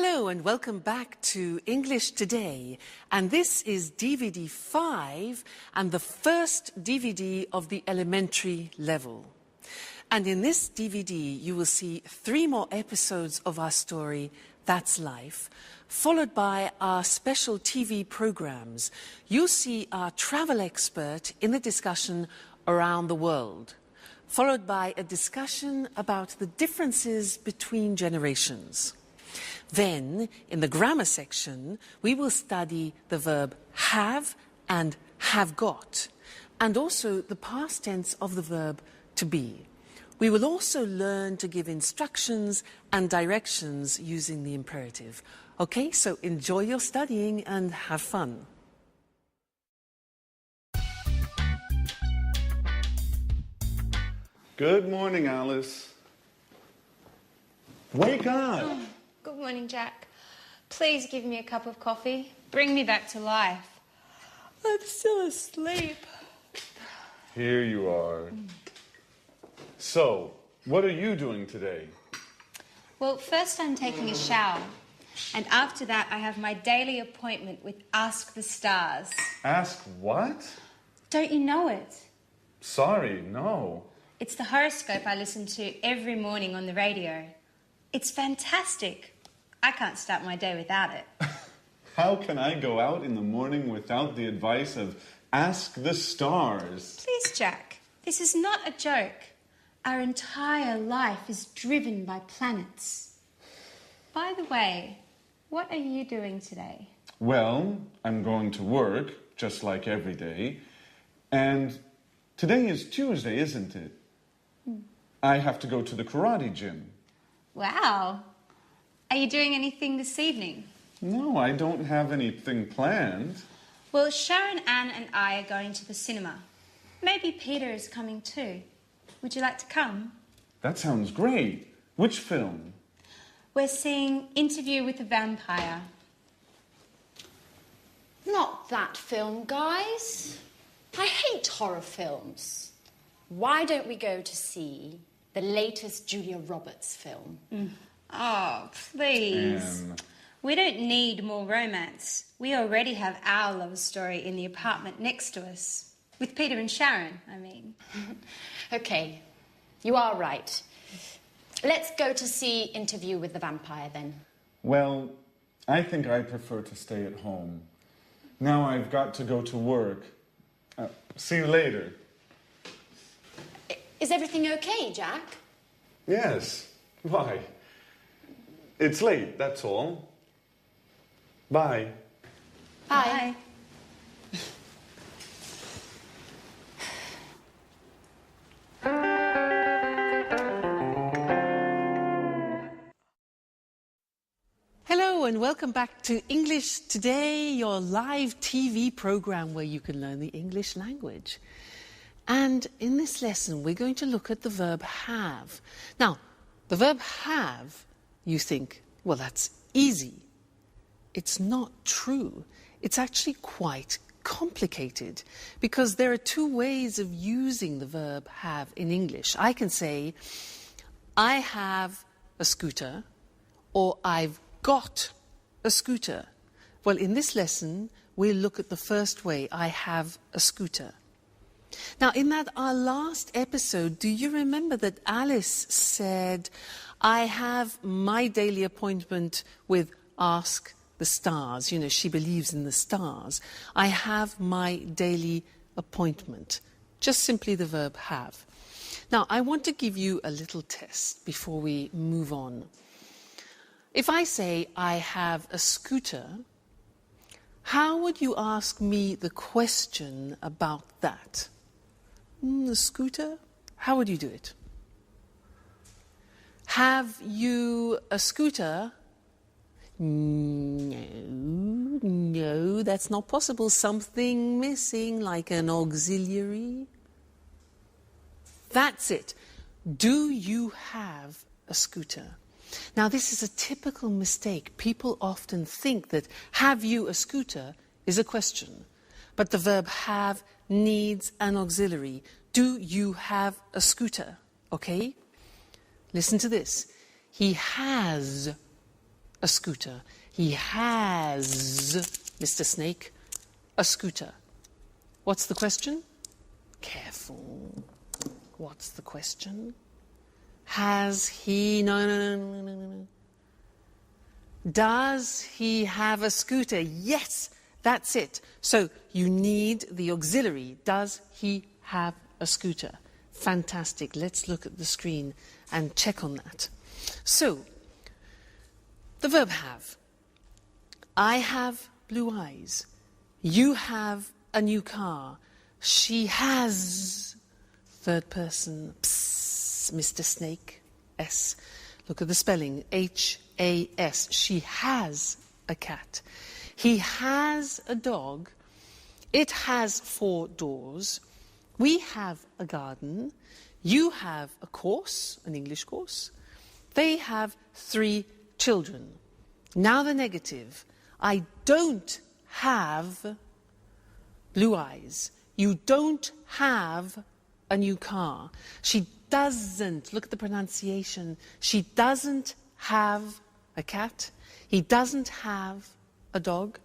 Hello and welcome back to English Today. And this is DVD 5 and the first DVD of the elementary level. And in this DVD you will see 3 more episodes of our story, That's Life, followed by our special TV programs. You'll see our travel expert in the discussion Around the World, followed by a discussion about the differences between generations. Then, in the grammar section, we will study the verb have and have got, and also the past tense of the verb to be. We will also learn to give instructions and directions using the imperative. Okay, so enjoy your studying and have fun. Good morning, Alice. Wake up! Oh, good morning, Jack. Please give me a cup of coffee. Bring me back to life. I'm still asleep. Here you are. So, what are you doing today? Well, first I'm taking a shower. And after that, I have my daily appointment with Ask the Stars. Ask what? Don't you know it? Sorry, no. It's the horoscope I listen to every morning on the radio. It's fantastic. I can't start my day without it. How can I go out in the morning without the advice of Ask the Stars? Please, Jack, this is not a joke. Our entire life is driven by planets. By the way, what are you doing today? Well, I'm going to work, just like every day. And today is Tuesday, isn't it? I have to go to the karate gym. Wow. Are you doing anything this evening? No, I don't have anything planned. Well, Sharon, Anne and I are going to the cinema. Maybe Peter is coming too. Would you like to come? That sounds great. Which film? We're seeing Interview with the Vampire. Not that film, guys. I hate horror films. Why don't we go to see the latest Julia Roberts film? Oh, please. We don't need more romance. We already have our love story in the apartment next to us. With Peter and Sharon, I mean. Okay, you are right. Let's go to see Interview with the Vampire, then. Well, I think I prefer to stay at home. Now I've got to go to work. See you later. Is everything okay, Jack? Yes. Why? It's late, that's all. Bye. Bye. Hello and welcome back to English Today, your live TV program where you can learn the English language. And in this lesson, we're going to look at the verb have. Now, the verb have, you think, well, that's easy. It's not true. It's actually quite complicated because there are 2 ways of using the verb have in English. I can say, I have a scooter, or I've got a scooter. Well, in this lesson, we'll look at the first way, I have a scooter. Now, in our last episode, do you remember that Alice said, I have my daily appointment with Ask the Stars. You know, she believes in the stars. I have my daily appointment. Just simply the verb have. Now, I want to give you a little test before we move on. If I say, I have a scooter, how would you ask me the question about that? A scooter? How would you do it? Have you a scooter? No, that's not possible. Something missing, like an auxiliary. That's it. Do you have a scooter? Now, this is a typical mistake. People often think that have you a scooter is a question. But the verb have needs an auxiliary. Do you have a scooter? Okay? Listen to this. He has a scooter. He has, Mr. Snake, a scooter. What's the question? Careful. What's the question? Has he... No. Does he have a scooter? Yes, that's it. So you need the auxiliary. Does he have a scooter? Fantastic. Let's look at the screen and check on that. So, the verb have. I have blue eyes. You have a new car. She has, third person, psst, Mr. Snake, S. Look at the spelling, H-A-S. She has a cat. He has a dog. It has 4 doors. We have a garden. You have a course, an English course. They have 3 children. Now the negative. I don't have blue eyes. You don't have a new car. She doesn't, look at the pronunciation, she doesn't have a cat. He doesn't have a dog.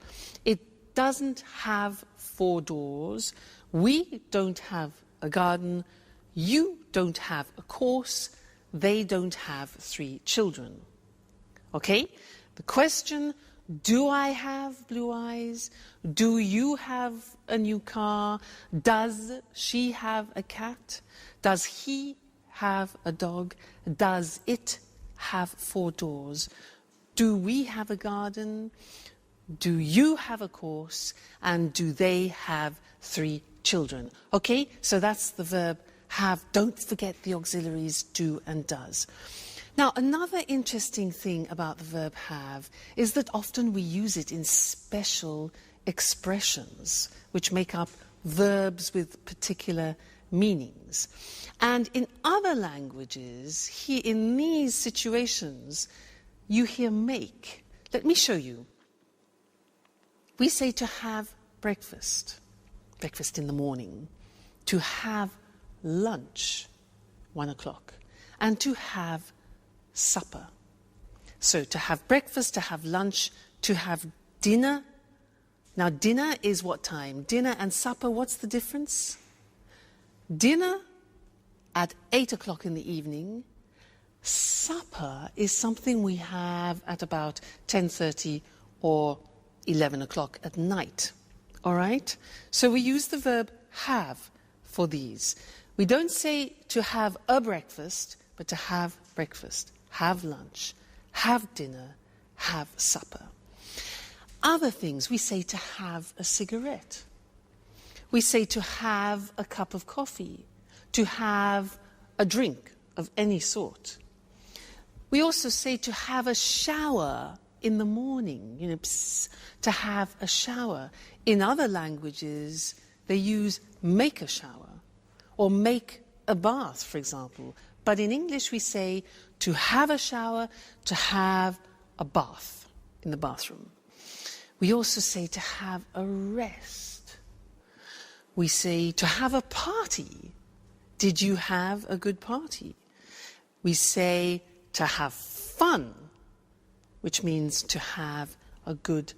It doesn't have 4 doors. We don't have a garden. You don't have a course. They don't have 3 children. Okay? The question, do I have blue eyes? Do you have a new car? Does she have a cat? Does he have a dog? Does it have 4 doors? Do we have a garden? Do you have a course? And do they have 3 children? Okay, so that's the verb have. Don't forget the auxiliaries do and does. Now, another interesting thing about the verb have is that often we use it in special expressions which make up verbs with particular meanings. And in other languages, in these situations, you hear make. Let me show you. We say to have breakfast in the morning, to have lunch, 1 o'clock, and to have supper. So to have breakfast, to have lunch, to have dinner. Now dinner is what time? Dinner and supper, what's the difference? Dinner at 8 o'clock in the evening. Supper is something we have at about 10:30 or 11 o'clock at night. All right? So we use the verb have for these. We don't say to have a breakfast, but to have breakfast, have lunch, have dinner, have supper. Other things, we say to have a cigarette. We say to have a cup of coffee, to have a drink of any sort. We also say to have a shower in the morning, to have a shower. In other languages, they use make a shower or make a bath, for example. But in English, we say to have a shower, to have a bath in the bathroom. We also say to have a rest. We say to have a party. Did you have a good party? We say to have fun, which means to have a good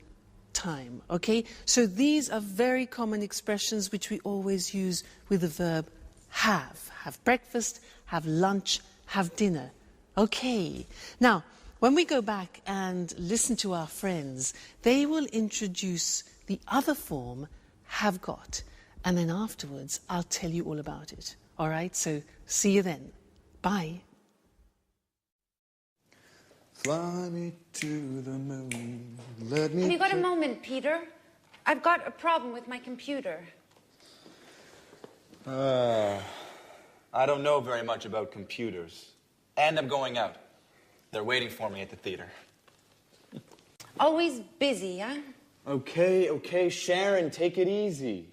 time. Okay? So these are very common expressions which we always use with the verb have. Have breakfast, have lunch, have dinner. Okay. Now, when we go back and listen to our friends, they will introduce the other form, have got. And then afterwards, I'll tell you all about it. All right? So see you then. Bye. Fly me to the moon. Let me. Have you got a moment, Peter? I've got a problem with my computer. I don't know very much about computers. And I'm going out. They're waiting for me at the theater. Always busy, huh? Okay, Sharon, take it easy.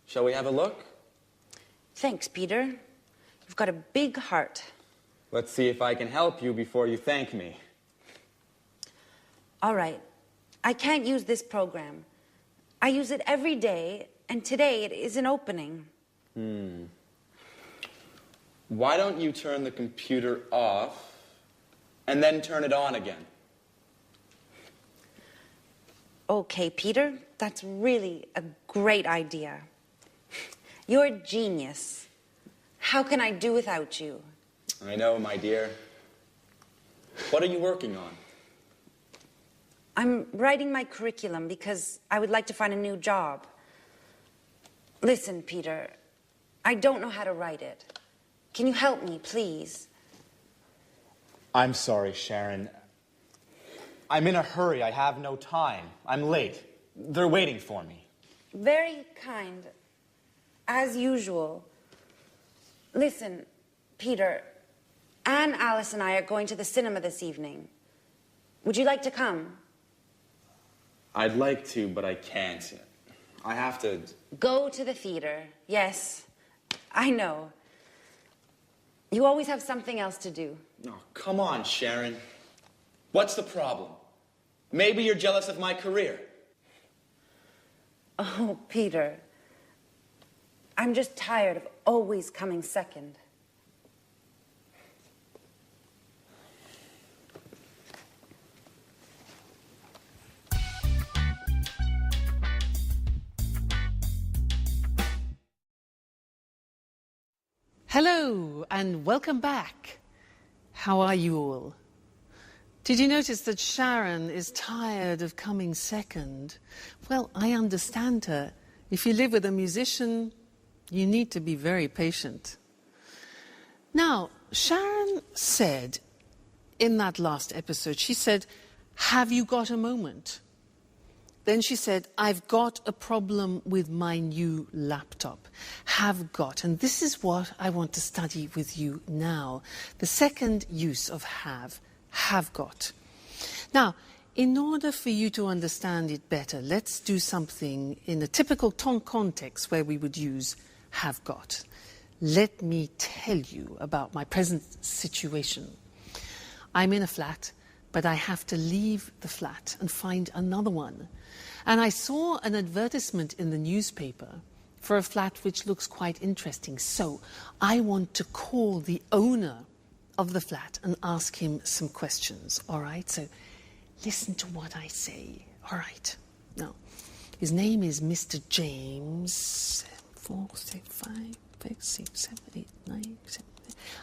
Shall we have a look? Thanks, Peter. You've got a big heart. Let's see if I can help you before you thank me. All right. I can't use this program. I use it every day, and today it isn't opening. Why don't you turn the computer off and then turn it on again? Okay, Peter, that's really a great idea. You're a genius. How can I do without you? I know, my dear. What are you working on? I'm writing my curriculum because I would like to find a new job. Listen, Peter, I don't know how to write it. Can you help me, please? I'm sorry, Sharon. I'm in a hurry. I have no time. I'm late. They're waiting for me. Very kind, as usual. Listen, Peter, Anne, Alice, and I are going to the cinema this evening. Would you like to come? I'd like to, but I can't. I have to... Go to the theater. Yes, I know. You always have something else to do. Oh, come on, Sharon. What's the problem? Maybe you're jealous of my career. Oh, Peter. I'm just tired of always coming second. Hello and welcome back. How are you all? Did you notice that Sharon is tired of coming second? Well, I understand her. If you live with a musician, you need to be very patient. Now, Sharon said in that last episode, she said, "Have you got a moment?" Then she said, "I've got a problem with my new laptop." Have got. And this is what I want to study with you now. The second use of have got. Now, in order for you to understand it better, let's do something in a typical context where we would use have got. Let me tell you about my present situation. I'm in a flat, but I have to leave the flat and find another one. And I saw an advertisement in the newspaper for a flat which looks quite interesting. So I want to call the owner of the flat and ask him some questions. All right? So listen to what I say. All right. Now, his name is Mr. James. 4, 6, 5, 6, 7, 8, 9, 7.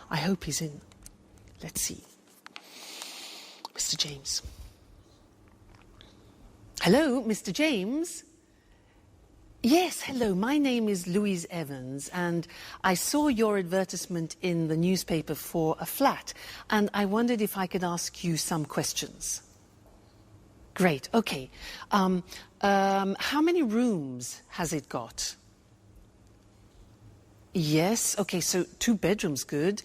I hope he's in. Let's see. Mr. James. Hello, Mr. James? Yes, hello. My name is Louise Evans, and I saw your advertisement in the newspaper for a flat, and I wondered if I could ask you some questions. Great, okay. How many rooms has it got? Yes, okay, so 2 bedrooms, good.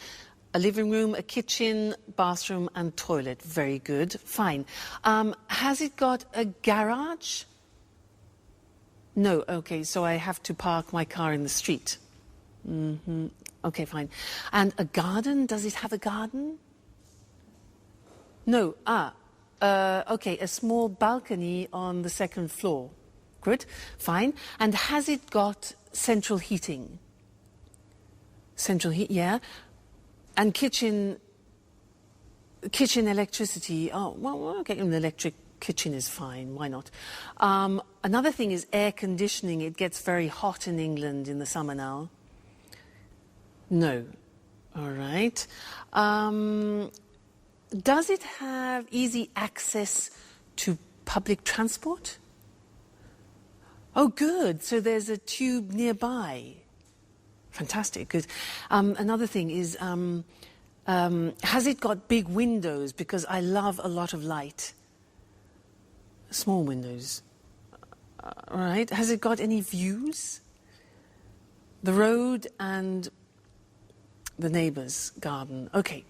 A living room, a kitchen, bathroom and toilet. Very good. Fine. Has it got a garage? No. Okay, so I have to park my car in the street. Okay, fine. And a garden? Does it have a garden? No. Okay, a small balcony on the 2nd floor. Good. Fine. And has it got central heating? Central heat, yeah. And kitchen electricity. Oh, well, okay, an electric kitchen is fine. Why not? Another thing is air conditioning. It gets very hot in England in the summer now. No. All right. Does it have easy access to public transport? Oh, good. So there's a tube nearby. Fantastic, good. Another thing is, has it got big windows? Because I love a lot of light. Small windows. All right. Has it got any views? The road and the neighbour's garden. Okay.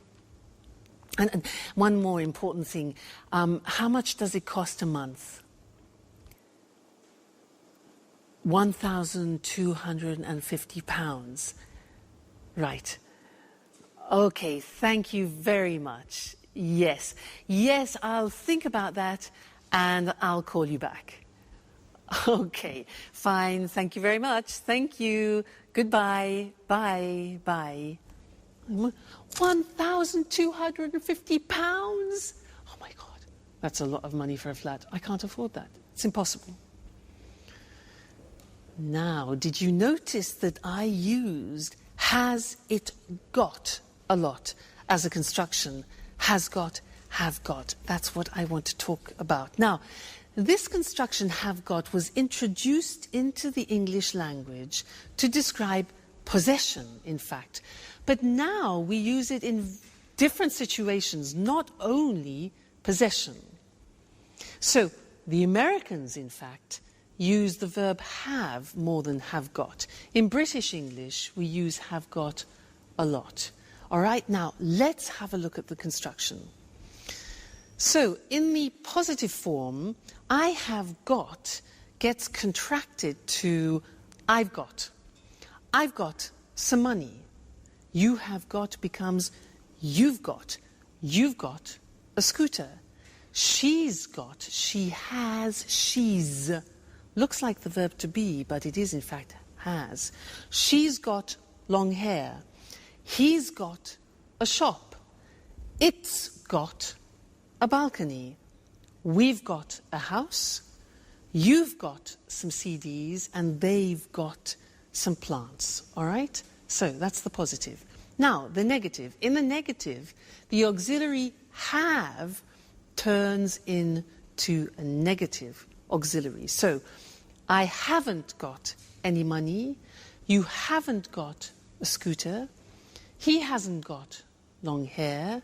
And one more important thing. How much does it cost a month? £1,250. Right. Okay, thank you very much. Yes. Yes, I'll think about that and I'll call you back. Okay, fine. Thank you very much. Thank you. Goodbye. Bye. Bye. £1,250? Oh my God. That's a lot of money for a flat. I can't afford that. It's impossible. Now, did you notice that I used has it got a lot as a construction? Has got, have got. That's what I want to talk about. Now, this construction have got was introduced into the English language to describe possession, in fact. But now we use it in different situations, not only possession. So the Americans, in fact, use the verb have more than have got. In British English, we use have got a lot. All right, now let's have a look at the construction. So in the positive form, I have got gets contracted to I've got. I've got some money. You have got becomes you've got. You've got a scooter. She's got, she has, she's. Looks like the verb to be, but it is in fact has. She's got long hair. He's got a shop. It's got a balcony. We've got a house. You've got some CDs, and they've got some plants. All right? So that's the positive. Now, the negative. In the negative, the auxiliary have turns into a negative auxiliary. So, I haven't got any money. You haven't got a scooter. He hasn't got long hair.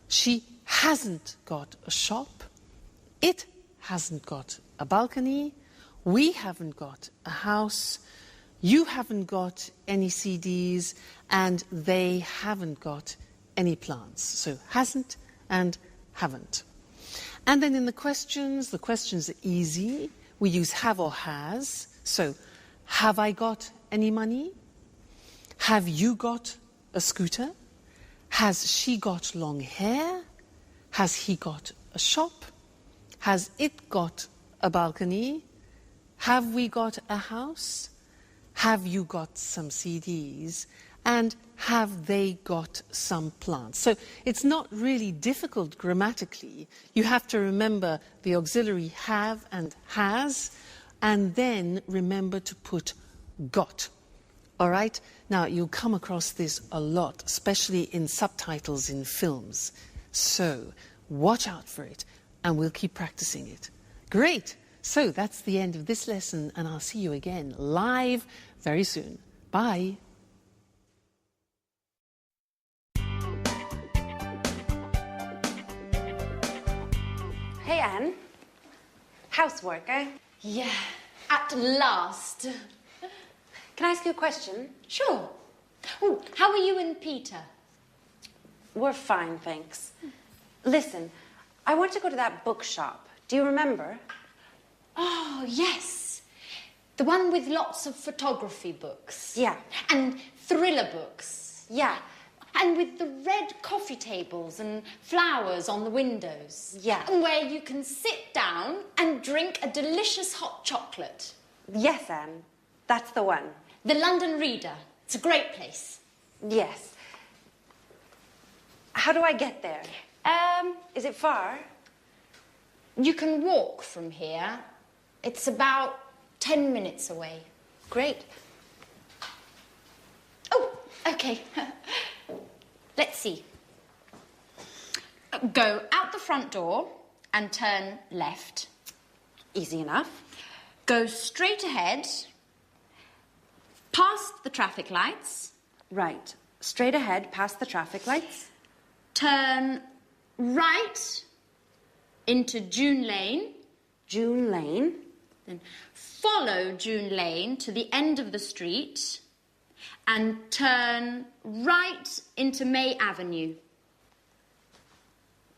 She hasn't got a shop. It hasn't got a balcony. We haven't got a house. You haven't got any CDs. And they haven't got any plants. So hasn't and haven't. And then in the questions are easy. We use have or has. So, have I got any money? Have you got a scooter? Has she got long hair? Has he got a shop? Has it got a balcony? Have we got a house? Have you got some CDs? And have they got some plants? So it's not really difficult grammatically. You have to remember the auxiliary have and has, and then remember to put got. All right? Now, you'll come across this a lot, especially in subtitles in films. So watch out for it, and we'll keep practicing it. Great! So that's the end of this lesson, and I'll see you again live very soon. Bye! Hey, Anne. Housework, eh? Yeah, at last. Can I ask you a question? Sure. Oh, how are you and Peter? We're fine, thanks. Listen, I want to go to that bookshop. Do you remember? Oh, yes. The one with lots of photography books. Yeah. And thriller books. Yeah. And with the red coffee tables and flowers on the windows. Yeah. And where you can sit down and drink a delicious hot chocolate. Yes, Anne. That's the one. The London Reader. It's a great place. Yes. How do I get there? Is it far? You can walk from here. It's about 10 minutes away. Great. Oh, okay. Let's see. Go out the front door and turn left. Easy enough. Go straight ahead, past the traffic lights. Right. Straight ahead, past the traffic lights. Turn right into June Lane. June Lane. Then follow June Lane to the end of the street and turn right into May Avenue.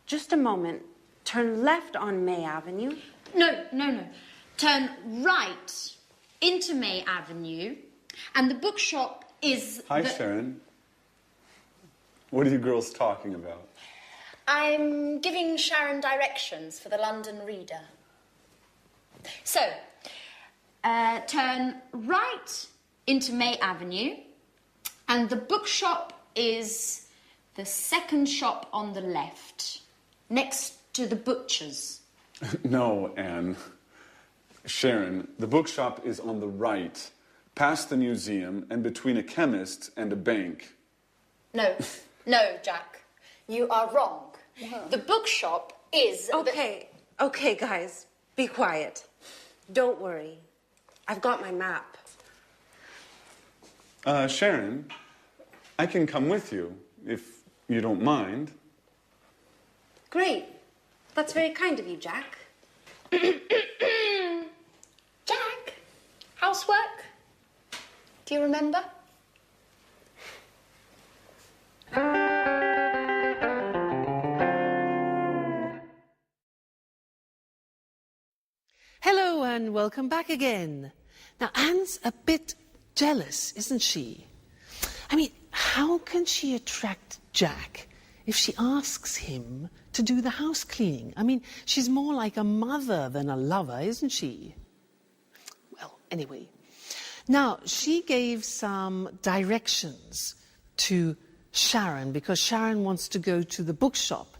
Just a moment. Turn left on May Avenue. No. Turn right into May Avenue, and the bookshop is... Hi, Sharon. What are you girls talking about? I'm giving Sharon directions for the London Reader. So, turn right into May Avenue, and the bookshop is the second shop on the left, next to the butcher's. No, Anne. Sharon, the bookshop is on the right, past the museum and between a chemist and a bank. No, no, Jack. You are wrong. The bookshop is... Okay, guys. Be quiet. Don't worry. I've got my map. Sharon, I can come with you, if you don't mind. Great. That's very kind of you, Jack. Jack, housework? Do you remember? Hello and welcome back again. Now, Anne's a bit jealous, isn't she? I mean, how can she attract Jack if she asks him to do the house cleaning? I mean, she's more like a mother than a lover, isn't she? Well, anyway. Now, she gave some directions to Sharon because Sharon wants to go to the bookshop.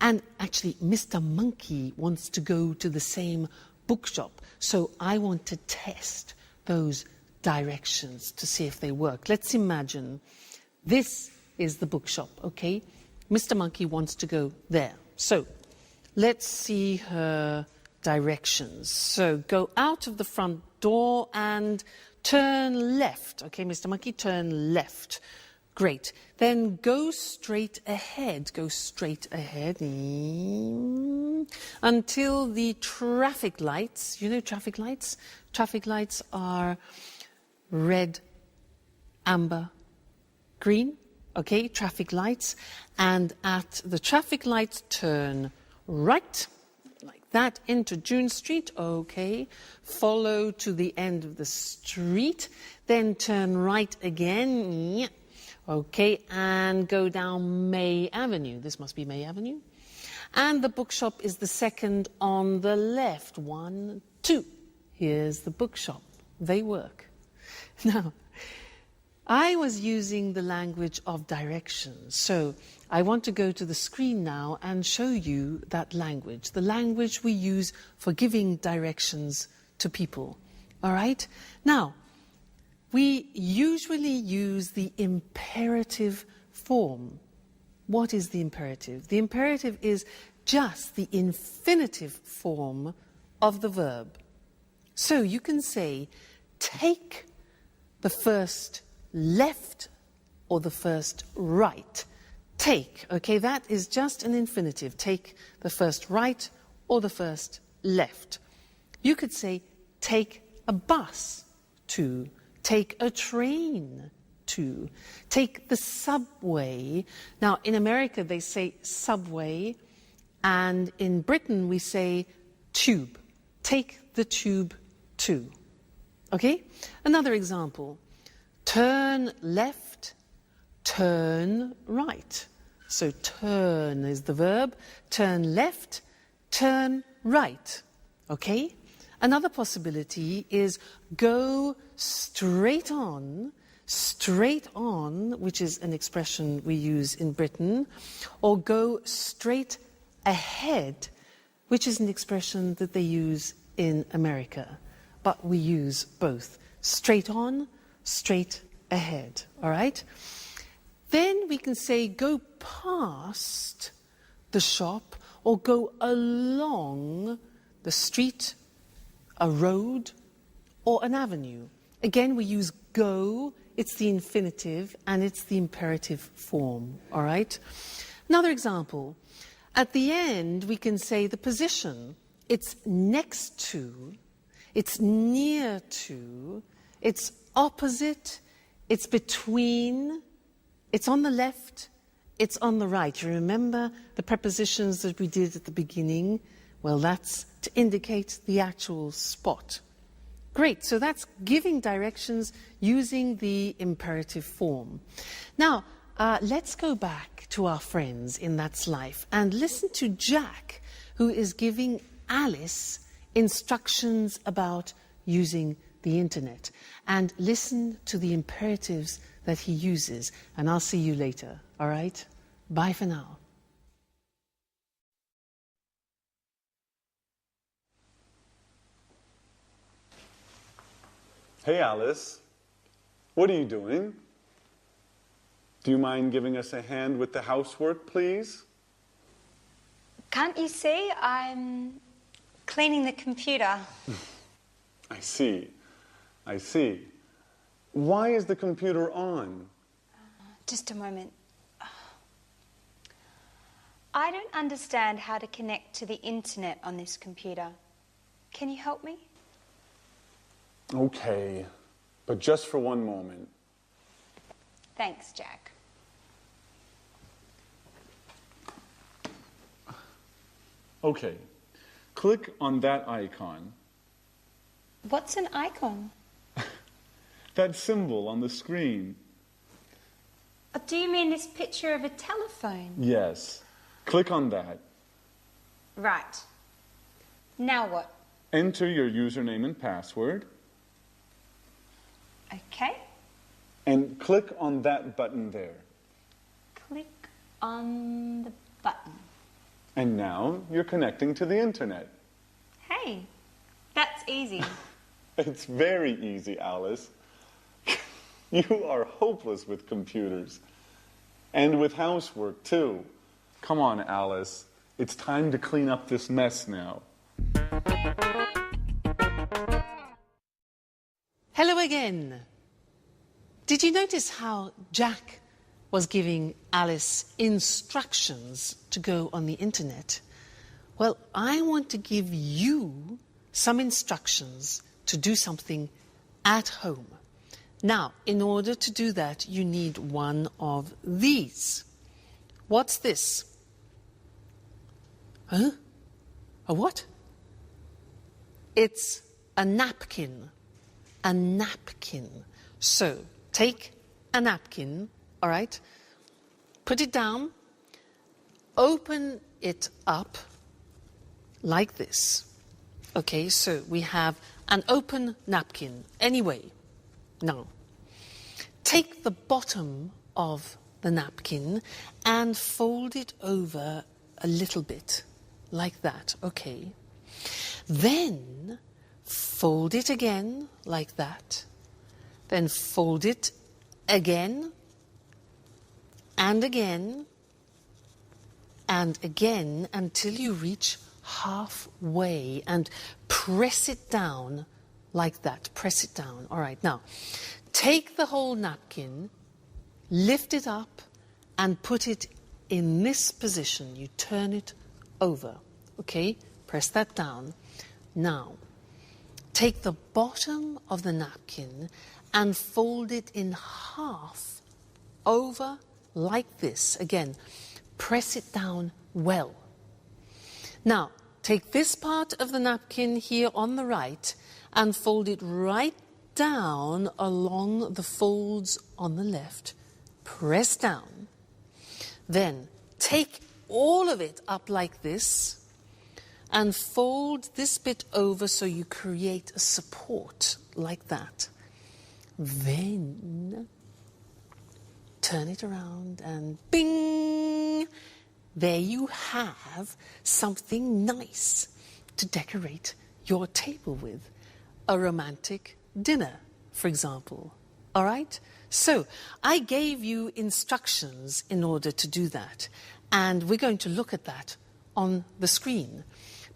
And actually, Mr. Monkey wants to go to the same bookshop. So I want to test those directions to see if they work. Let's imagine this is the bookshop, okay? Mr. Monkey wants to go there. So let's see her directions. So go out of the front door and turn left. Okay, Mr. Monkey, turn left. Great. Then go straight ahead. Go straight ahead until the traffic lights, you know traffic lights? Traffic lights are red, amber, green. Okay, traffic lights. And at the traffic lights, turn right, like that, into June Street. Okay. Follow to the end of the street. Then turn right again. Okay, and go down May Avenue. This must be May Avenue. And the bookshop is the second on the left. 1, 2. Here's the bookshop. They work. Now, I was using the language of directions. So I want to go to the screen now and show you that language. The language we use for giving directions to people. All right? Now, we usually use the imperative form. What is the imperative? The imperative is just the infinitive form of the verb. So you can say, take the first left or the first right. Take, okay, that is just an infinitive. Take the first right or the first left. You could say, take a bus to. Take a train to. Take the subway. Now, in America, they say subway, and in Britain, we say tube. Take the tube to. Okay? Another example. Turn left, turn right. So turn is the verb. Turn left, turn right. Okay? Another possibility is go straight on, which is an expression we use in Britain, or go straight ahead, which is an expression that they use in America. But we use both. Straight on, straight ahead. All right? Then we can say go past the shop or go along the street, a road, or an avenue. Again, we use go, it's the infinitive, and it's the imperative form, all right? Another example. At the end, we can say the position. It's next to, it's near to, it's opposite, it's between, it's on the left, it's on the right. You remember the prepositions that we did at the beginning? Well, that's to indicate the actual spot. Great, so that's giving directions using the imperative form. Now, let's go back to our friends in That's Life and listen to Jack, who is giving Alice instructions about using the internet. And listen to the imperatives that he uses. And I'll see you later, all right? Bye for now. Hey, Alice. What are you doing? Do you mind giving us a hand with the housework, please? Can't you see? I'm cleaning the computer. I see. I see. Why is the computer on? Just a moment. I don't understand how to connect to the internet on this computer. Can you help me? Okay, but just for one moment. Thanks, Jack. Okay, click on that icon. What's an icon? That symbol on the screen. Do you mean this picture of a telephone? Yes. Click on that. Right. Now what? Enter your username and password. Okay. And click on that button there. Click on the button. And now you're connecting to the internet. Hey, that's easy. It's very easy, Alice. You are hopeless with computers. And with housework, too. Come on, Alice. It's time to clean up this mess now. Hello again. Did you notice how Jack was giving Alice instructions to go on the internet? Well, I want to give you some instructions to do something at home. Now, in order to do that, you need one of these. What's this? Huh? A what? It's a napkin. A napkin. So, take a napkin, all right? Put it down. Open it up like this. Okay, so we have an open napkin. Anyway, now, take the bottom of the napkin and fold it over a little bit, like that, okay? Then fold it again, like that. Then fold it again, and again, and again, until you reach halfway, and press it down like that. Press it down. All right, now, take the whole napkin, lift it up, and put it in this position. You turn it over, okay? Press that down. Now, take the bottom of the napkin and fold it in half over like this. Again, press it down well. Now, take this part of the napkin here on the right and fold it right down along the folds on the left. Press down. Then take all of it up like this and fold this bit over so you create a support like that. Then turn it around and bing! There you have something nice to decorate your table with. A romantic dinner, for example. All right? So I gave you instructions in order to do that. And we're going to look at that on the screen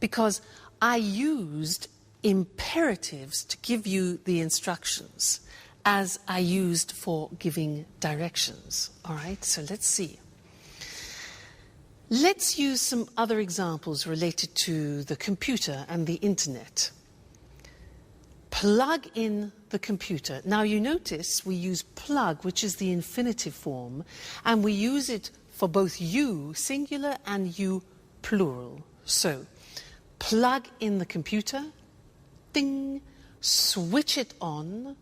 because I used imperatives to give you the instructions as I used for giving directions. All right? So let's see. Let's use some other examples related to the computer and the internet. Plug in the computer. Now you notice we use plug, which is the infinitive form, and we use it for both you, singular, and you, plural. So, plug in the computer, ding, switch it on,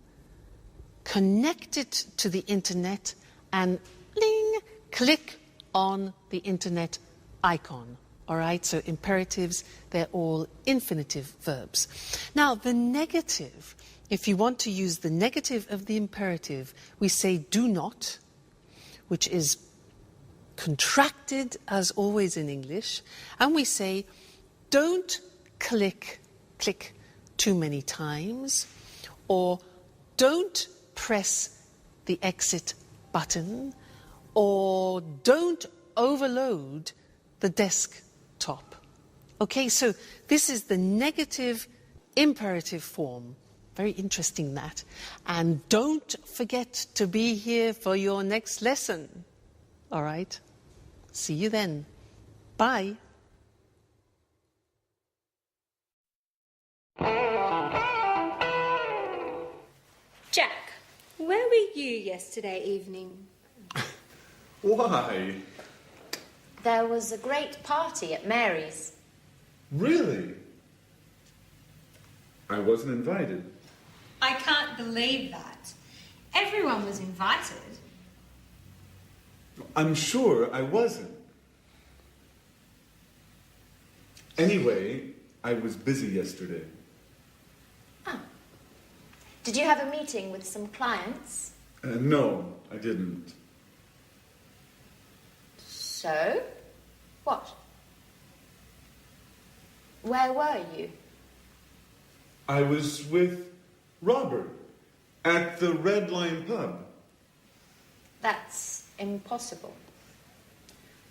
connect it to the internet, and ding, click on the internet icon. All right, so imperatives, they're all infinitive verbs. Now, the negative, if you want to use the negative of the imperative, we say do not, which is contracted as always in English, and we say don't click too many times, or don't press the exit button or don't overload the desktop. Okay, so this is the negative imperative form. Very interesting, that. And don't forget to be here for your next lesson. All right? See you then. Bye. Jack, where were you yesterday evening? Why? There was a great party at Mary's. Really? I wasn't invited. I can't believe that. Everyone was invited. I'm sure I wasn't. Anyway, I was busy yesterday. Ah. Did you have a meeting with some clients? No, I didn't. So? What? Where were you? I was with Robert at the Red Lion pub. That's impossible.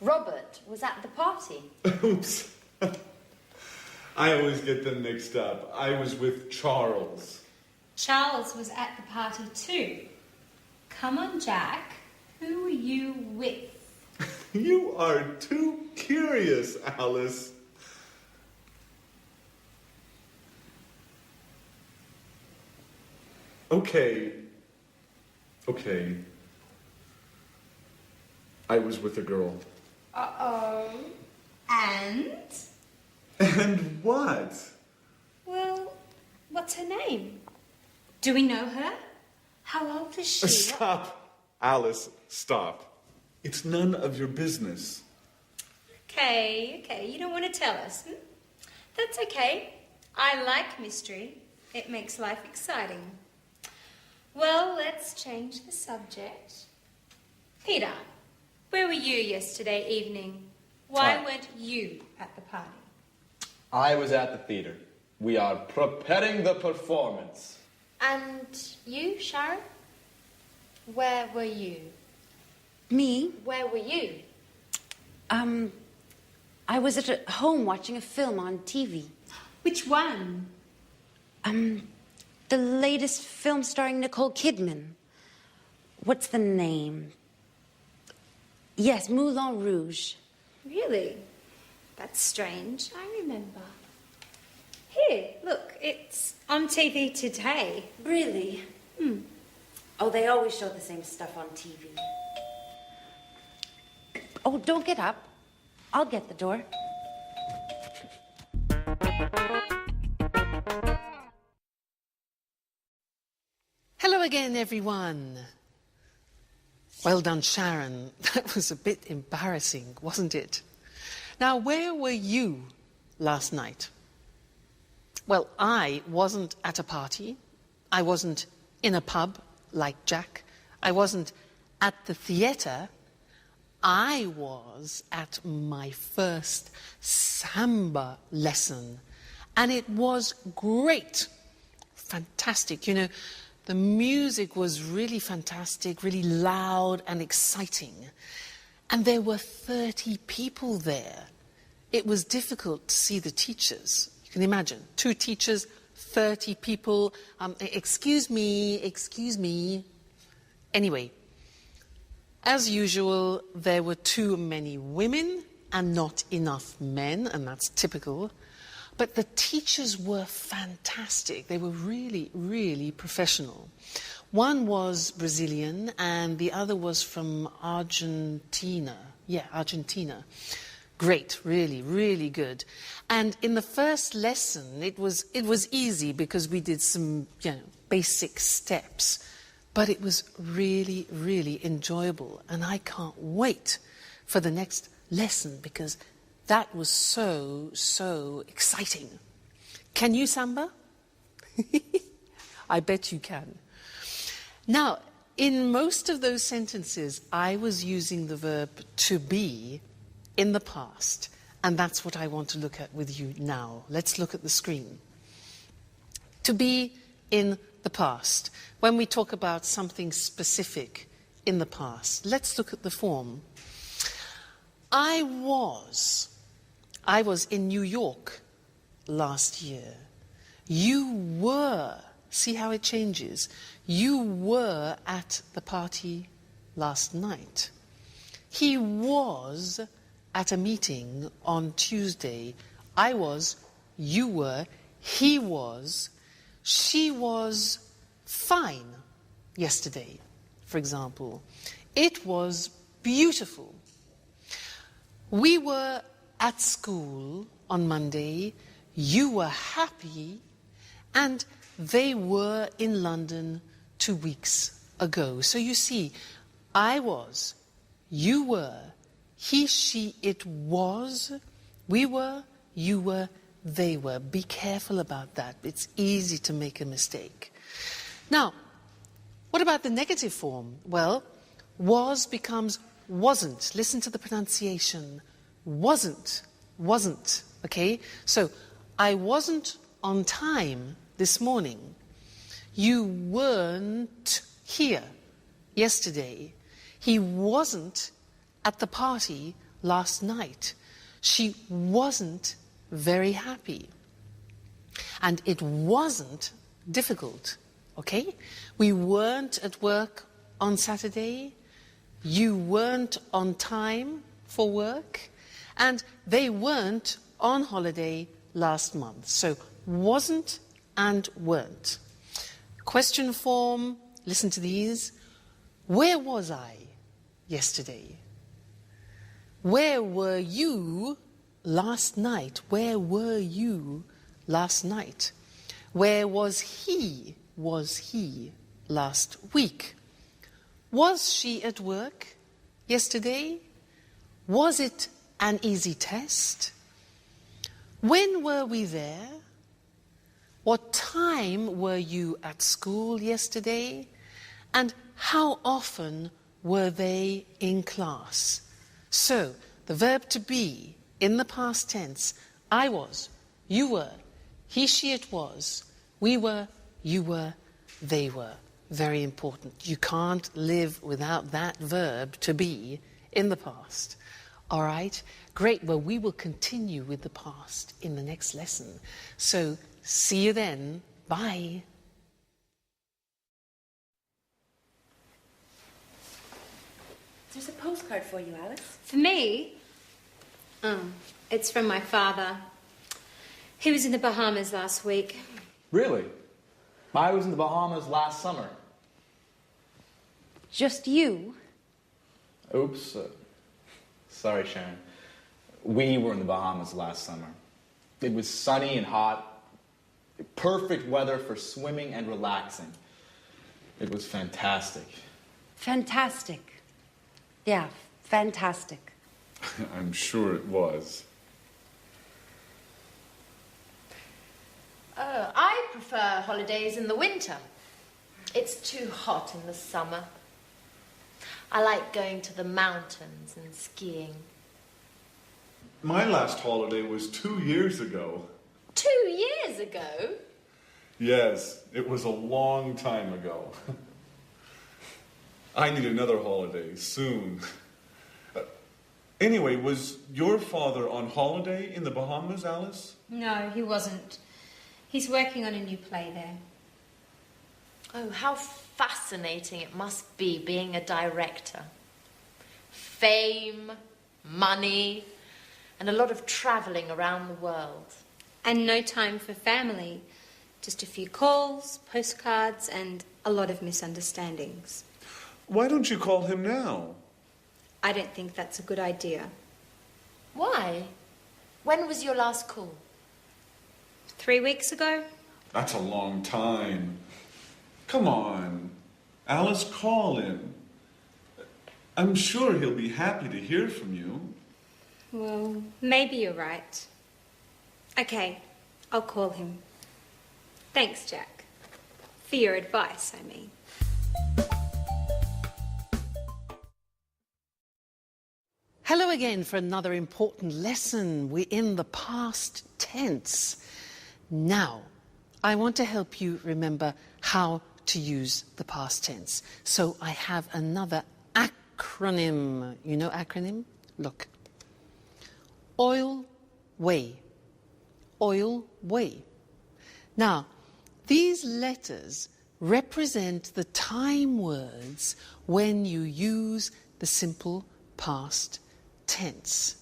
Robert was at the party. Oops. I always get them mixed up. I was with Charles. Charles was at the party too. Come on, Jack. Who were you with? You are too curious, Alice. Okay. I was with a girl. Uh-oh. And? And what? Well, what's her name? Do we know her? How old is she? Stop. Alice, stop. It's none of your business. Okay, you don't want to tell us. That's okay. I like mystery. It makes life exciting. Well, let's change the subject. Peter, where were you yesterday evening? Why weren't you at the party? I was at the theater. We are preparing the performance. And you, Sharon? Where were you? Me? Where were you? I was at home watching a film on TV. Which one? The latest film starring Nicole Kidman. What's the name? Yes, Moulin Rouge. Really? That's strange. I remember. Here, look, it's on TV today. Really? Oh, they always show the same stuff on TV. Oh, don't get up. I'll get the door. Hello again, everyone. Well done, Sharon. That was a bit embarrassing, wasn't it? Now, where were you last night? Well, I wasn't at a party. I wasn't in a pub like Jack. I wasn't at the theatre. I was at my first samba lesson, and it was great. Fantastic. You know, the music was really fantastic, really loud and exciting. And there were 30 people there. It was difficult to see the teachers. You can imagine, 2 teachers, 30 people. Excuse me. Anyway, as usual, there were too many women and not enough men, and that's typical. But the teachers were fantastic. They were really, really professional. One was Brazilian and the other was from Argentina. Yeah, Argentina. Great, really, really good. And in the first lesson, it was easy because we did some, basic steps. But it was really, really enjoyable. And I can't wait for the next lesson because that was so exciting. Can you samba? I bet you can. Now, in most of those sentences, I was using the verb to be in the past. And that's what I want to look at with you now. Let's look at the screen. To be in the past, when we talk about something specific in the past. Let's look at the form. I was in New York last year. You were, see how it changes? You were at the party last night. He was at a meeting on Tuesday. I was, you were, he was, she was fine yesterday, for example. It was beautiful. We were at school on Monday. You were happy. And they were in London 2 weeks ago. So you see, I was, you were, he, she, it was, we were, you were, they were. Be careful about that. It's easy to make a mistake. Now, what about the negative form? Well, was becomes wasn't. Listen to the pronunciation. Wasn't, wasn't. Okay? So, I wasn't on time this morning. You weren't here yesterday. He wasn't at the party last night. She wasn't very happy. And it wasn't difficult, okay? We weren't at work on Saturday. You weren't on time for work. And they weren't on holiday last month. So wasn't and weren't. Question form, listen to these. Where was I yesterday? Where were you last night? Where were you last night? Where was he last week? Was she at work yesterday? Was it an easy test? When were we there? What time were you at school yesterday? And how often were they in class? So, the verb to be in the past tense, I was, you were, he, she, it was, we were, you were, they were. Very important. You can't live without that verb to be in the past. All right? Great. Well, we will continue with the past in the next lesson. So, see you then. Bye. There's a postcard for you, Alice. For me? Oh, it's from my father. He was in the Bahamas last week. Really? I was in the Bahamas last summer. Just you? Oops. Sorry, Sharon. We were in the Bahamas last summer. It was sunny and hot. Perfect weather for swimming and relaxing. It was fantastic. Fantastic. Yeah, fantastic. I'm sure it was. I prefer holidays in the winter. It's too hot in the summer. I like going to the mountains and skiing. My last holiday was 2 years ago. 2 years ago? Yes, it was a long time ago. I need another holiday soon. Anyway, was your father on holiday in the Bahamas, Alice? No, he wasn't. He's working on a new play there. Oh, how fascinating it must be being a director. Fame, money, and a lot of travelling around the world. And no time for family. Just a few calls, postcards, and a lot of misunderstandings. Why don't you call him now? I don't think that's a good idea. Why? When was your last call? 3 weeks ago? That's a long time. Come on, Alice, call him. I'm sure he'll be happy to hear from you. Well, maybe you're right. Okay, I'll call him. Thanks, Jack. For your advice, I mean. Hello again for another important lesson. We're in the past tense. Now, I want to help you remember how to use the past tense. So I have another acronym. You know acronym? Look. Oil, way. Oil, way. Now, these letters represent the time words when you use the simple past tense.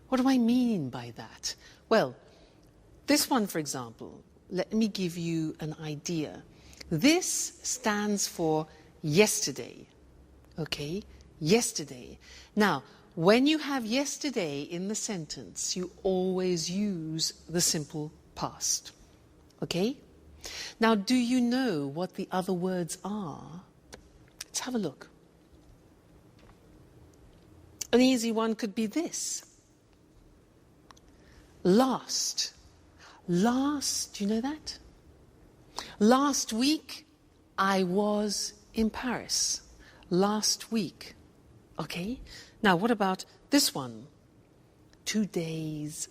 What do I mean by that? Well, this one, for example, let me give you an idea. This stands for yesterday. Okay? Yesterday. Now, when you have yesterday in the sentence, you always use the simple past. Okay? Now, do you know what the other words are? Let's have a look. An easy one could be this. Last. Last, do you know that? Last week, I was in Paris. Last week. Okay? Now, what about this one? 2 days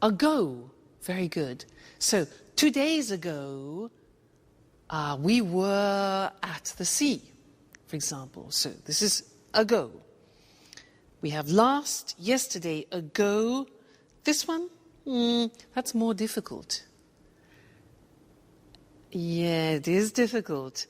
ago. Very good. So, 2 days ago, we were at the sea, for example. So, this is ago. We have last, yesterday, ago. This one? That's more difficult. Yeah, it is difficult.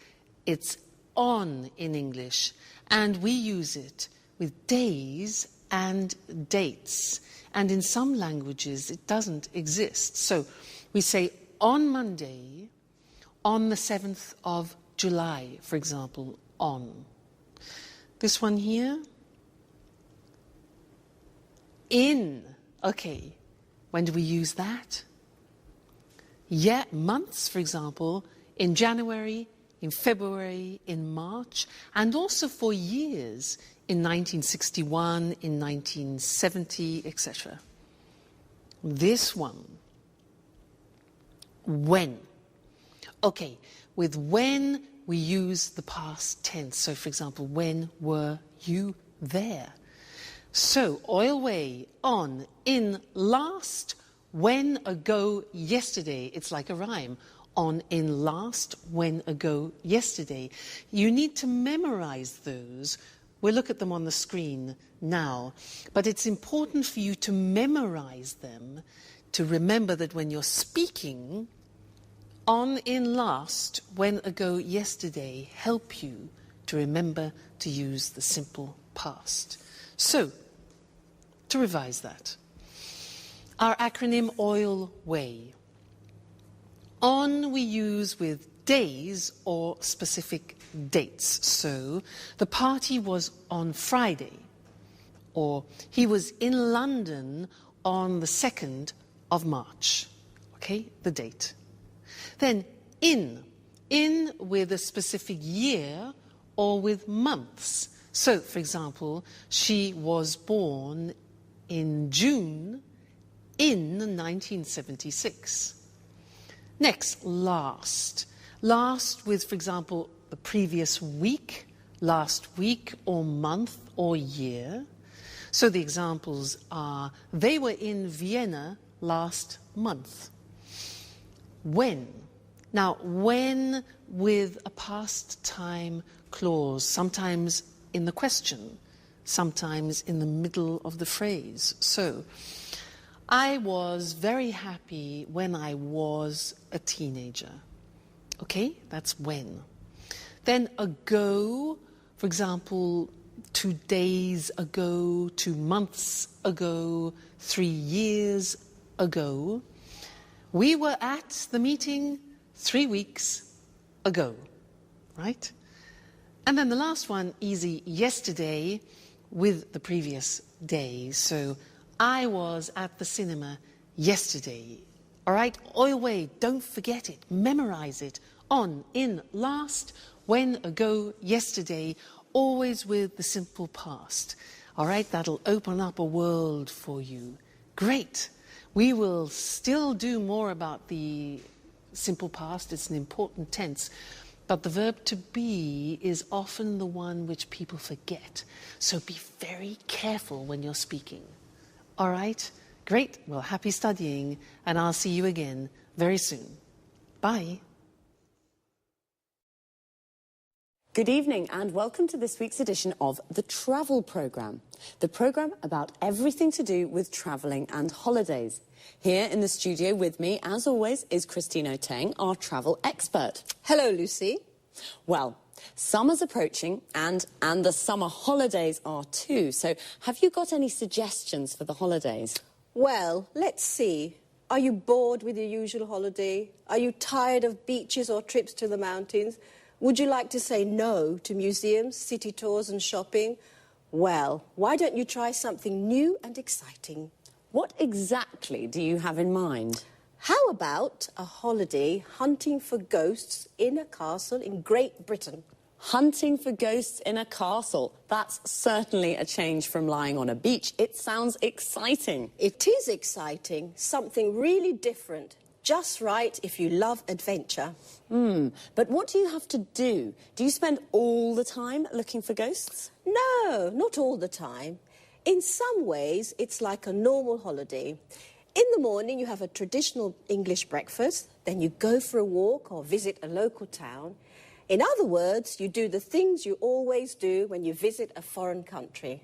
It's on in English, and we use it with days and dates. And in some languages, it doesn't exist. So we say on Monday, on the 7th of July, for example, on. This one here, in. Okay, when do we use that? Yeah, months, for example, in January, in February, in March, and also for years, in 1961, in 1970, etc. This one, when. Okay, with when we use the past tense. So, for example, when were you there? So, oil way, on, in, last, when, ago, yesterday. It's like a rhyme. On, in, last, when, ago, yesterday. You need to memorize those. We'll look at them on the screen now. But it's important for you to memorize them, to remember that when you're speaking, on, in, last, when, ago, yesterday help you to remember to use the simple past. So, to revise that, our acronym OIL WAY. On we use with days or specific dates. So, the party was on Friday, or he was in London on the 2nd of March. Okay, the date. Then in with a specific year or with months. So, for example, she was born in June in 1976. Next, last. Last with, for example, the previous week, last week or month or year. So the examples are, they were in Vienna last month. When. Now, when with a past time clause, sometimes in the question, sometimes in the middle of the phrase. So, I was very happy when I was a teenager. Okay, that's when. Then ago, for example, 2 days ago, 2 months ago, 3 years ago. We were at the meeting 3 weeks ago, right? And then the last one, easy, yesterday with the previous day. So, I was at the cinema yesterday. All right, oil way, don't forget it, memorize it. On, in, last, when, ago, yesterday, always with the simple past. All right, that'll open up a world for you. Great. We will still do more about the simple past. It's an important tense. But the verb to be is often the one which people forget. So be very careful when you're speaking. All right? Great. Well, happy studying, and I'll see you again very soon. Bye. Good evening and welcome to this week's edition of The Travel Programme, the programme about everything to do with travelling and holidays. Here in the studio with me, as always, is Christine Oteng, our travel expert. Hello, Lucy. Well, summer's approaching and the summer holidays are too, so have you got any suggestions for the holidays? Well, let's see. Are you bored with your usual holiday? Are you tired of beaches or trips to the mountains? Would you like to say no to museums, city tours and shopping? Well, why don't you try something new and exciting? What exactly do you have in mind? How about a holiday hunting for ghosts in a castle in Great Britain? Hunting for ghosts in a castle. That's certainly a change from lying on a beach. It sounds exciting. It is exciting. Something really different. Just right if you love adventure. But what do you have to do? Do you spend all the time looking for ghosts? No, not all the time. In some ways, it's like a normal holiday. In the morning, you have a traditional English breakfast, then you go for a walk or visit a local town. In other words, you do the things you always do when you visit a foreign country.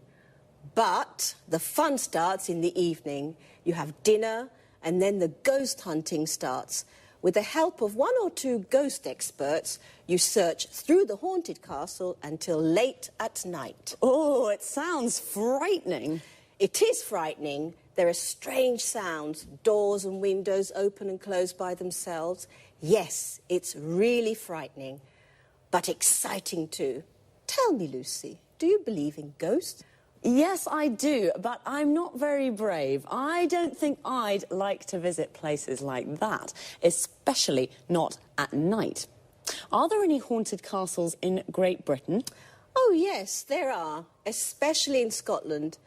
But the fun starts in the evening. You have dinner, and then the ghost hunting starts. With the help of one or two ghost experts, you search through the haunted castle until late at night. Oh, it sounds frightening. It is frightening. There are strange sounds, doors and windows open and close by themselves. Yes, it's really frightening, but exciting too. Tell me, Lucy, do you believe in ghosts? Yes, I do, but I'm not very brave. I don't think I'd like to visit places like that, especially not at night. Are there any haunted castles in Great Britain? Oh, yes, there are, especially in Scotland.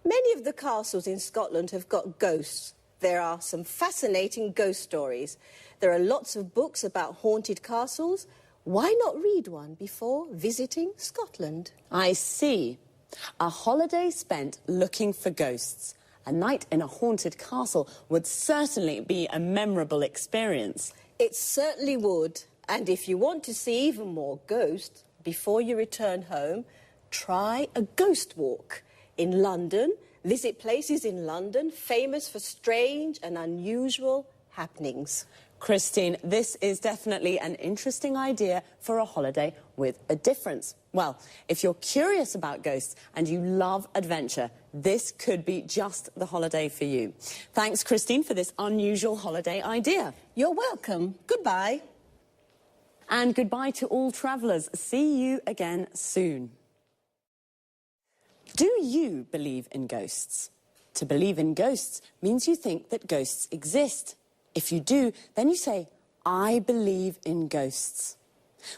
Many of the castles in Scotland have got ghosts. There are some fascinating ghost stories. There are lots of books about haunted castles. Why not read one before visiting Scotland? I see. A holiday spent looking for ghosts. A night in a haunted castle would certainly be a memorable experience. It certainly would. And if you want to see even more ghosts, before you return home, try a ghost walk. In London, visit places in London famous for strange and unusual happenings. Christine, this is definitely an interesting idea for a holiday with a difference. Well, if you're curious about ghosts and you love adventure, this could be just the holiday for you. Thanks, Christine, for this unusual holiday idea. You're welcome. Goodbye. And goodbye to all travellers. See you again soon. Do you believe in ghosts? To believe in ghosts means you think that ghosts exist. If you do, then you say, I believe in ghosts.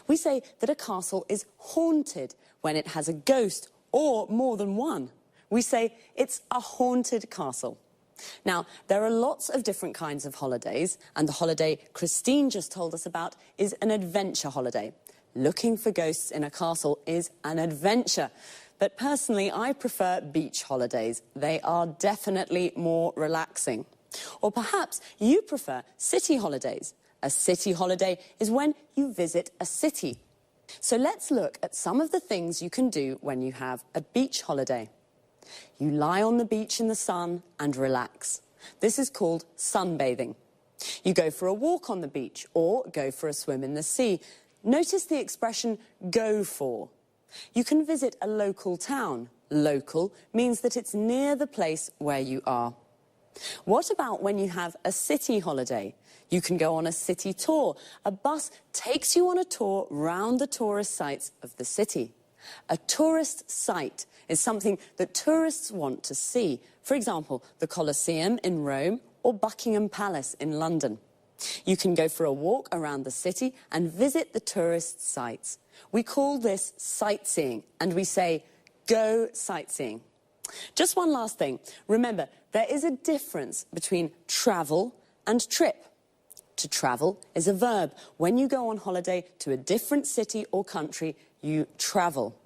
We say that a castle is haunted when it has a ghost or more than one. We say it's a haunted castle. Now, there are lots of different kinds of holidays, and the holiday Christine just told us about is an adventure holiday. Looking for ghosts in a castle is an adventure. But personally, I prefer beach holidays. They are definitely more relaxing. Or perhaps you prefer city holidays. A city holiday is when you visit a city. So let's look at some of the things you can do when you have a beach holiday. You lie on the beach in the sun and relax. This is called sunbathing. You go for a walk on the beach or go for a swim in the sea. Notice the expression go for. You can visit a local town. Local means that it's near the place where you are. What about when you have a city holiday? You can go on a city tour. A bus takes you on a tour round the tourist sites of the city. A tourist site is something that tourists want to see. For example, the Colosseum in Rome or Buckingham Palace in London. You can go for a walk around the city and visit the tourist sites. We call this sightseeing, and we say, go sightseeing. Just one last thing. Remember, there is a difference between travel and trip. To travel is a verb. When you go on holiday to a different city or country, you travel.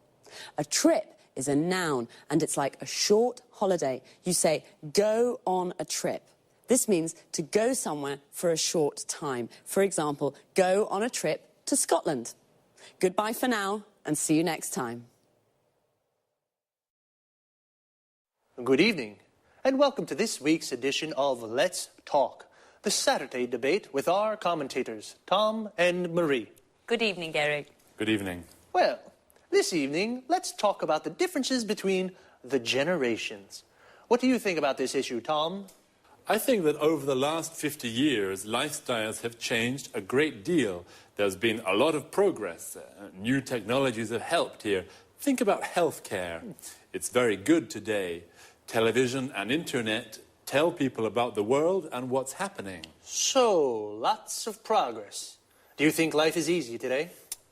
A trip is a noun, and it's like a short holiday. You say, go on a trip. This means to go somewhere for a short time. For example, go on a trip to Scotland. Goodbye for now, and see you next time. Good evening, and welcome to this week's edition of Let's Talk, the Saturday debate with our commentators, Tom and Marie. Good evening, Eric. Good evening. Well, this evening, let's talk about the differences between the generations. What do you think about this issue, Tom? I think that over the last 50 years, lifestyles have changed a great deal. There's been a lot of progress. New technologies have helped here. Think about healthcare. It's very good today. Television and internet tell people about the world and what's happening. So, lots of progress. Do you think life is easy today?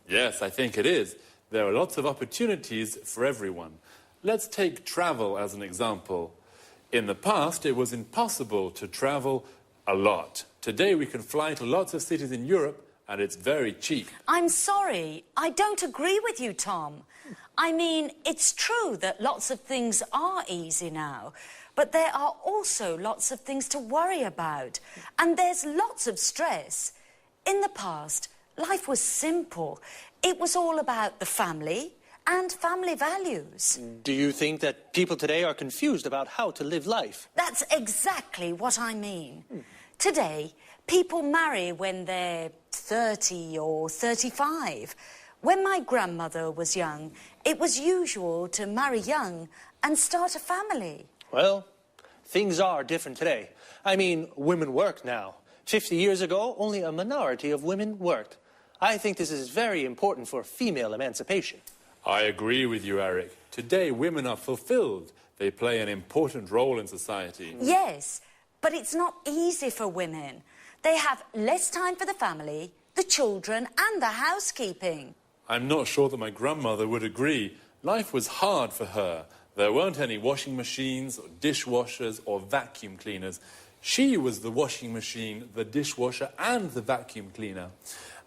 Yes, I think it is. There are lots of opportunities for everyone. Let's take travel as an example. In the past, it was impossible to travel a lot. Today, we can fly to lots of cities in Europe, and it's very cheap. I'm sorry, I don't agree with you, Tom. I mean, it's true that lots of things are easy now, but there are also lots of things to worry about, and there's lots of stress. In the past, life was simple. It was all about the family and family values. Do you think that people today are confused about how to live life? That's exactly what I mean. Today, people marry when they're 30 or 35. When my grandmother was young, it was usual to marry young and start a family. Well, things are different today. I mean, women work now. 50 years ago, only a minority of women worked. I think this is very important for female emancipation. I agree with you, Eric. Today, women are fulfilled. They play an important role in society. Yes, but it's not easy for women. They have less time for the family, the children, and the housekeeping. I'm not sure that my grandmother would agree. Life was hard for her. There weren't any washing machines, or dishwashers, or vacuum cleaners. She was the washing machine, the dishwasher, and the vacuum cleaner.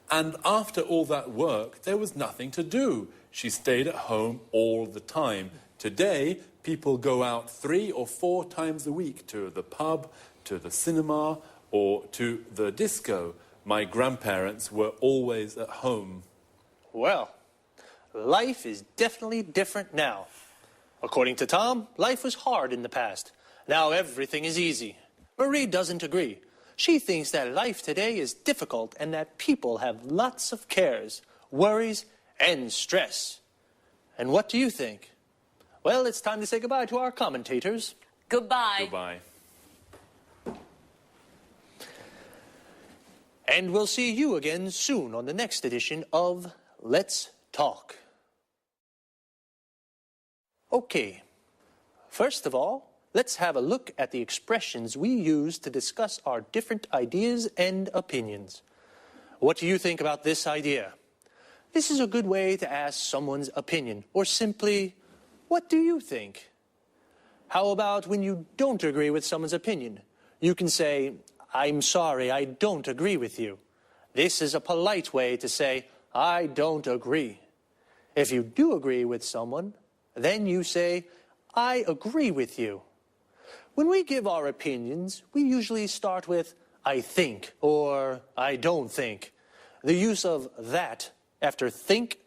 And after all that work, there was nothing to do. She stayed at home all the time. Today, people go out 3 or 4 times a week to the pub, to the cinema, or to the disco. My grandparents were always at home. Well, life is definitely different now. According to Tom, life was hard in the past. Now everything is easy. Marie doesn't agree. She thinks that life today is difficult and that people have lots of cares, worries, and stress. And what do you think? Well, it's time to say goodbye to our commentators. Goodbye. Goodbye. And we'll see you again soon on the next edition of Let's Talk. Okay, first of all, let's have a look at the expressions we use to discuss our different ideas and opinions. What do you think about this idea? This is a good way to ask someone's opinion, or simply, what do you think? How about when you don't agree with someone's opinion? You can say, I'm sorry, I don't agree with you. This is a polite way to say, I don't agree. If you do agree with someone, then you say, I agree with you. When we give our opinions, we usually start with, I think, or I don't think. The use of that after think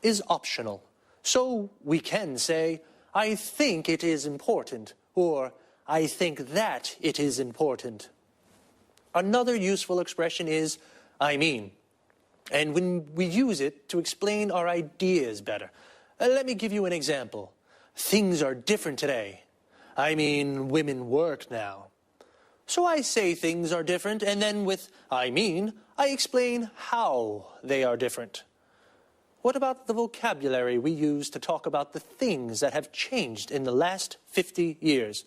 is optional. So we can say, I think it is important, or I think that it is important. Another useful expression is, I mean, and when we use it to explain our ideas better. Let me give you an example. Things are different today. I mean, women work now. So I say things are different, and then with I mean, I explain how they are different. What about the vocabulary we use to talk about the things that have changed in the last 50 years?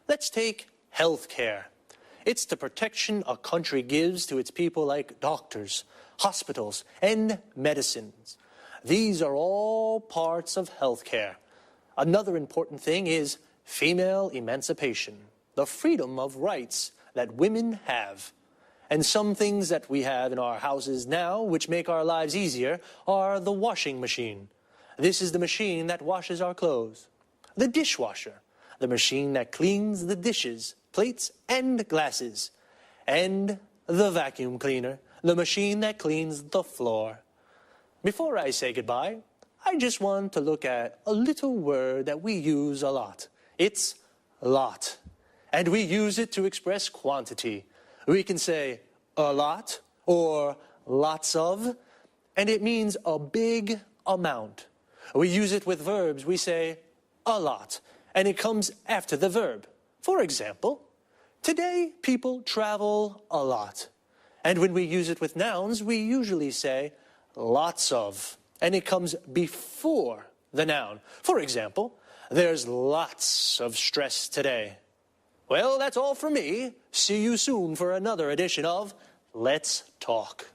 Let's take healthcare. It's the protection a country gives to its people like doctors, hospitals, and medicines. These are all parts of healthcare. Another important thing is female emancipation, the freedom of rights that women have. And some things that we have in our houses now, which make our lives easier, are the washing machine. This is the machine that washes our clothes. The dishwasher, the machine that cleans the dishes. plates, and glasses. And the vacuum cleaner, the machine that cleans the floor. Before I say goodbye, I just want to look at a little word that we use a lot. It's lot. And we use it to express quantity. We can say a lot or lots of, and it means a big amount. We use it with verbs. We say a lot, and it comes after the verb. For example, today people travel a lot. And when we use it with nouns, we usually say lots of, and it comes before the noun. For example, there's lots of stress today. Well, that's all from me. See you soon for another edition of Let's Talk.